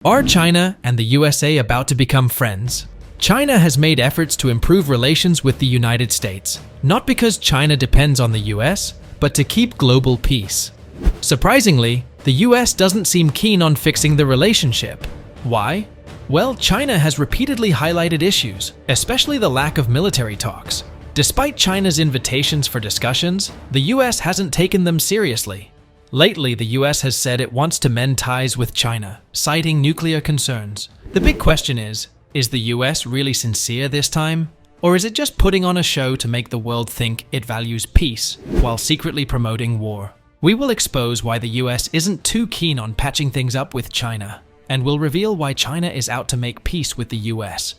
Are China and the USA about to become friends? China has made efforts to improve relations with the United States, not because China depends on the US, but to keep global peace. Surprisingly, the US doesn't seem keen on fixing the relationship. Why? Well, China has repeatedly highlighted issues, especially the lack of military talks. Despite China's invitations for discussions, the US hasn't taken them seriously. Lately, the US has said it wants to mend ties with China, citing nuclear concerns. The big question is the US really sincere this time? Or is it just putting on a show to make the world think it values peace while secretly promoting war? We will expose why the US isn't too keen on patching things up with China, and will reveal why China is out to make peace with the US.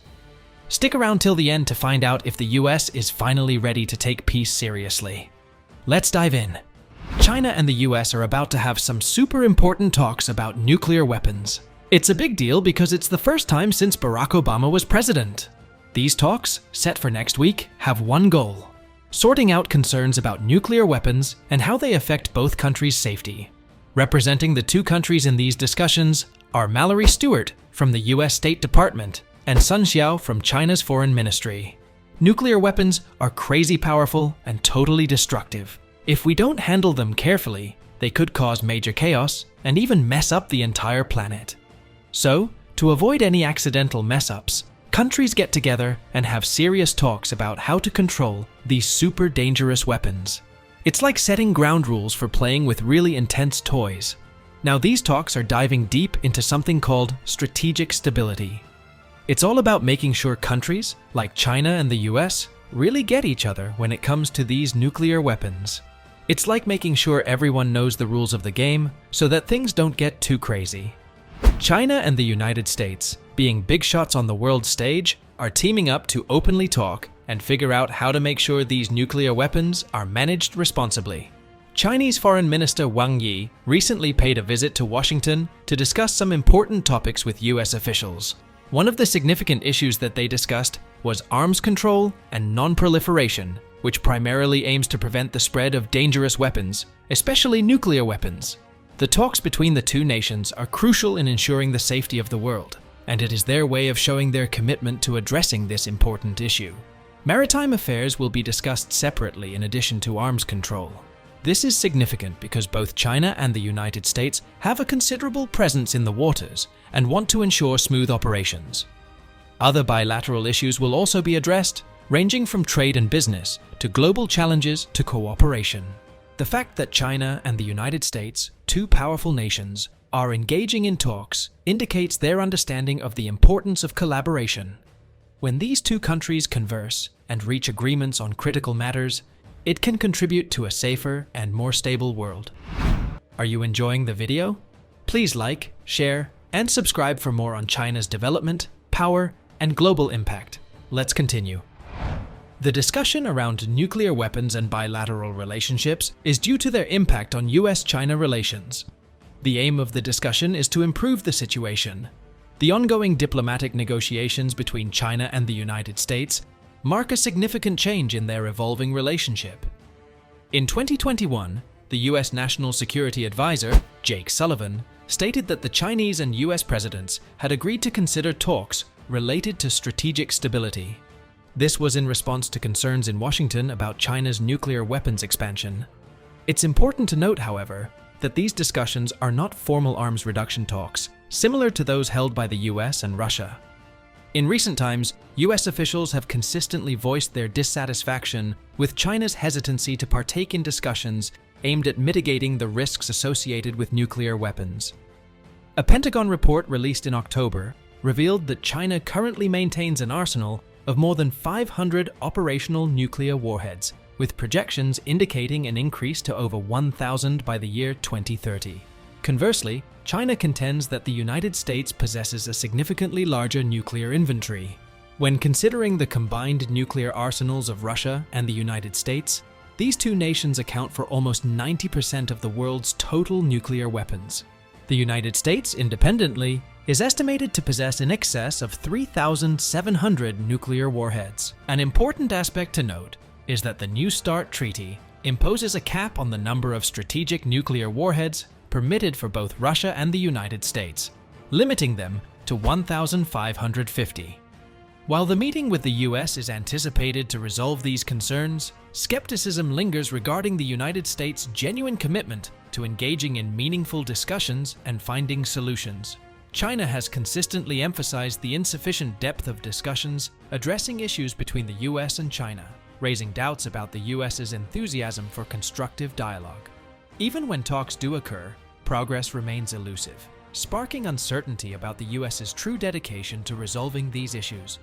Stick around till the end to find out if the US is finally ready to take peace seriously. Let's dive in. China and the US are about to have some super important talks about nuclear weapons. It's a big deal because it's the first time since Barack Obama was president. These talks, set for next week, have one goal: sorting out concerns about nuclear weapons and how they affect both countries' safety. Representing the two countries in these discussions are Mallory Stewart from the US State Department and Sun Xiao from China's Foreign Ministry. Nuclear weapons are crazy powerful and totally destructive. If we don't handle them carefully, they could cause major chaos and even mess up the entire planet. So, to avoid any accidental mess-ups, countries get together and have serious talks about how to control these super dangerous weapons. It's like setting ground rules for playing with really intense toys. Now, these talks are diving deep into something called strategic stability. It's all about making sure countries, like China and the US, really get each other when it comes to these nuclear weapons. It's like making sure everyone knows the rules of the game so that things don't get too crazy. China and the United States, being big shots on the world stage, are teaming up to openly talk and figure out how to make sure these nuclear weapons are managed responsibly. Chinese Foreign Minister Wang Yi recently paid a visit to Washington to discuss some important topics with US officials. One of the significant issues that they discussed was arms control and non-proliferation, which primarily aims to prevent the spread of dangerous weapons, especially nuclear weapons. The talks between the two nations are crucial in ensuring the safety of the world, and it is their way of showing their commitment to addressing this important issue. Maritime affairs will be discussed separately in addition to arms control. This is significant because both China and the United States have a considerable presence in the waters and want to ensure smooth operations. Other bilateral issues will also be addressed, ranging from trade and business to global challenges to cooperation. The fact that China and the United States, two powerful nations, are engaging in talks indicates their understanding of the importance of collaboration. When these two countries converse and reach agreements on critical matters, it can contribute to a safer and more stable world. Are you enjoying the video? Please like, share, and subscribe for more on China's development, power, and global impact. Let's continue. The discussion around nuclear weapons and bilateral relationships is due to their impact on US-China relations. The aim of the discussion is to improve the situation. The ongoing diplomatic negotiations between China and the United States mark a significant change in their evolving relationship. In 2021, the US National Security Advisor, Jake Sullivan, stated that the Chinese and US presidents had agreed to consider talks related to strategic stability. This was in response to concerns in Washington about China's nuclear weapons expansion. It's important to note, however, that these discussions are not formal arms reduction talks, similar to those held by the US and Russia. In recent times, US officials have consistently voiced their dissatisfaction with China's hesitancy to partake in discussions aimed at mitigating the risks associated with nuclear weapons. A Pentagon report released in October revealed that China currently maintains an arsenal of more than 500 operational nuclear warheads, with projections indicating an increase to over 1,000 by the year 2030. Conversely, China contends that the United States possesses a significantly larger nuclear inventory. When considering the combined nuclear arsenals of Russia and the United States, these two nations account for almost 90% of the world's total nuclear weapons. The United States, independently, is estimated to possess in excess of 3,700 nuclear warheads. An important aspect to note is that the New START Treaty imposes a cap on the number of strategic nuclear warheads permitted for both Russia and the United States. limiting them to 1,550. While the meeting with the US is anticipated to resolve these concerns, skepticism lingers regarding the United States' genuine commitment to engaging in meaningful discussions and finding solutions. China has consistently emphasized the insufficient depth of discussions addressing issues between the US and China, raising doubts about the US's enthusiasm for constructive dialogue. Even when talks do occur, progress remains elusive, sparking uncertainty about the US's true dedication to resolving these issues.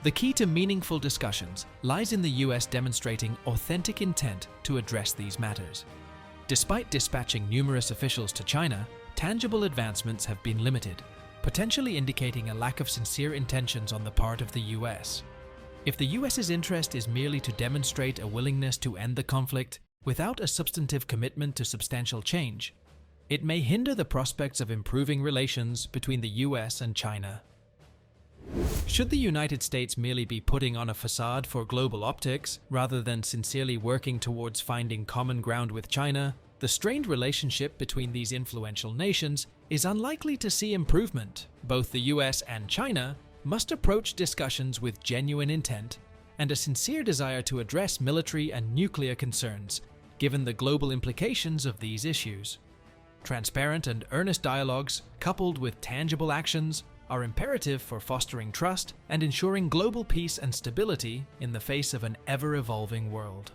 The key to meaningful discussions lies in the US demonstrating authentic intent to address these matters. Despite dispatching numerous officials to China, tangible advancements have been limited, potentially indicating a lack of sincere intentions on the part of the US. If the US's interest is merely to demonstrate a willingness to end the conflict without a substantive commitment to substantial change, it may hinder the prospects of improving relations between the US and China. Should the United States merely be putting on a facade for global optics rather than sincerely working towards finding common ground with China, the strained relationship between these influential nations is unlikely to see improvement. Both the US and China must approach discussions with genuine intent and a sincere desire to address military and nuclear concerns, given the global implications of these issues. Transparent and earnest dialogues, coupled with tangible actions, are imperative for fostering trust and ensuring global peace and stability in the face of an ever-evolving world.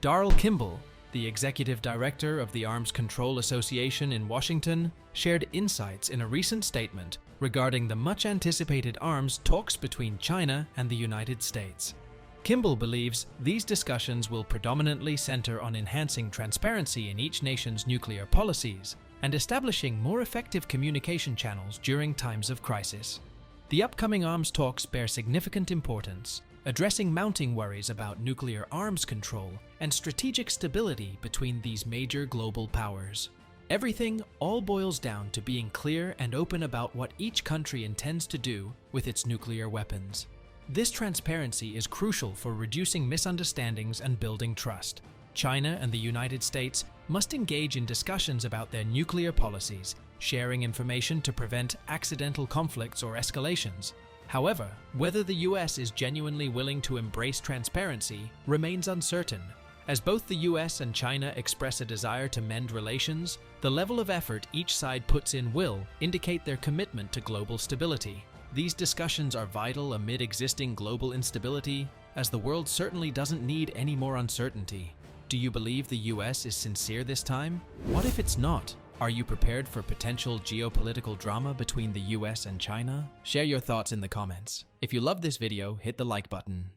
Darrell Kimball, the executive director of the Arms Control Association in Washington, shared insights in a recent statement regarding the much-anticipated arms talks between China and the United States. Kimball believes these discussions will predominantly center on enhancing transparency in each nation's nuclear policies and establishing more effective communication channels during times of crisis. The upcoming arms talks bear significant importance, addressing mounting worries about nuclear arms control and strategic stability between these major global powers. Everything all boils down to being clear and open about what each country intends to do with its nuclear weapons. This transparency is crucial for reducing misunderstandings and building trust. China and the United States must engage in discussions about their nuclear policies, sharing information to prevent accidental conflicts or escalations. However, whether the US is genuinely willing to embrace transparency remains uncertain. As both the US and China express a desire to mend relations, the level of effort each side puts in will indicate their commitment to global stability. These discussions are vital amid existing global instability, as the world certainly doesn't need any more uncertainty. Do you believe the US is sincere this time? What if it's not? Are you prepared for potential geopolitical drama between the US and China? Share your thoughts in the comments. If you love this video, hit the like button.